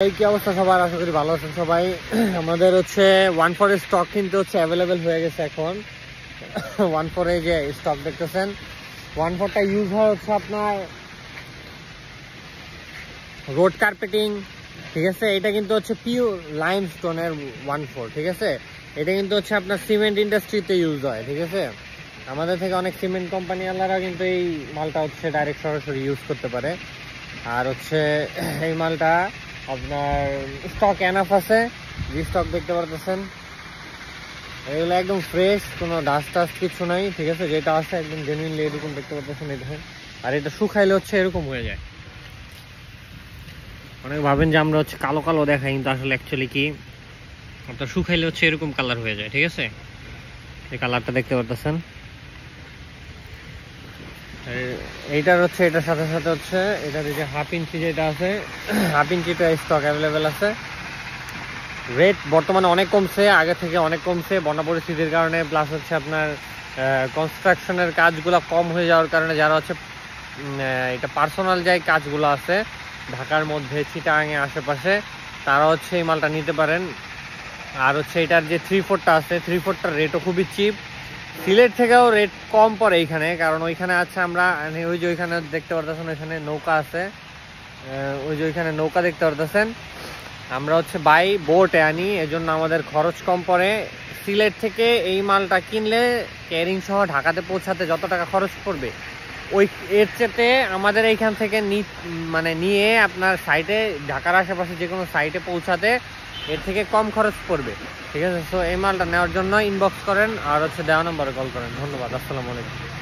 এই কি অবস্থা সবার, আশা করি ভালো আছেন সবাই। আমাদের হচ্ছে 1.4 এর স্টক কিন্তু হচ্ছে অ্যাভেলেবেল হয়ে গেছে এখন। 1.4 এ যে স্টক দেখতেছেন, 1.4টা ইউজ হয় হচ্ছে আপনার রোড কার্পেটিং, ঠিক আছে। এটা কিন্তু হচ্ছে পিওর লাইমস্টোনের 1.4, ঠিক আছে। এটা কিন্তু হচ্ছে আপনার সিমেন্ট ইন্ডাস্ট্রিতে ইউজ হয়, ঠিক আছে। আমাদের থেকে অনেক সিমেন্ট কোম্পানি ওয়ালারা কিন্তু এই মালটা হচ্ছে ডাইরেক্ট সরাসরি ইউজ করতে পারে। আর হচ্ছে এই মালটা আপনার স্টক এনাফ আছে, যে স্টক দেখতে পারতেছেন এগুলো একদম ফ্রেশ, কোনো ডাস্ট টাস্ট কিছু নাই, ঠিক আছে। যেটা আছে একদম জেনুইনলি এরকম দেখতে পারতেছেন, এই দেখেন। আর এটা শুকাইলে হচ্ছে এরকম হয়ে যায়। অনেক ভাবেন যে আমরা হচ্ছে কালো কালো দেখাই, কিন্তু আসলে অ্যাকচুয়ালি কি আপনার শুকাইলে হচ্ছে এরকম কালার হয়ে যায়, ঠিক আছে। এই কালারটা দেখতে পারতেছেন। এইটার হচ্ছে এটার সাথে সাথে হচ্ছে এটার যে 1/2 ইঞ্চি যেটা আছে, 1/2 ইঞ্চিটা স্টক অ্যাভেলেবেল আছে। রেট বর্তমানে অনেক কমছে, আগে থেকে অনেক কমছে বন্যা পরিস্থিতির কারণে, প্লাস হচ্ছে আপনার কনস্ট্রাকশনের কাজগুলো কম হয়ে যাওয়ার কারণে যারা হচ্ছে এটা পার্সোনাল যাই কাজগুলো আছে ঢাকার মধ্যে, চিটাগাংয়ে আশেপাশে, তারা হচ্ছে এই মালটা নিতে পারেন। আর হচ্ছে এটার যে 3/4টা আছে, 3/4টার রেটও খুবই চিপ। সিলেট থেকেও রেট কম পড়ে এইখানে, কারণ ওইখানে আছে আমরা ওই যে ওইখানে দেখতে পারতেছেন, ওইখানে নৌকা আছে, ওই যে ওইখানে নৌকা দেখতে পারতেছেন। আমরা হচ্ছে বাই বোটে আনি, এজন্য আমাদের খরচ কম পড়ে। সিলেট থেকে এই মালটা কিনলে ক্যারিং সহ ঢাকাতে পৌঁছাতে যত টাকা খরচ পড়বে, ওই এর চেতে আমাদের এইখান থেকে নিয়ে আপনার সাইটে, ঢাকার আশেপাশে যে কোনো সাইটে পৌঁছাতে এর থেকে কম খরচ পড়বে, ঠিক আছে। সো এই মালটা নেওয়ার জন্য ইনবক্স করেন আর হচ্ছে দেওয়া নম্বরে কল করেন। ধন্যবাদ, আসসালামু আলাইকুম।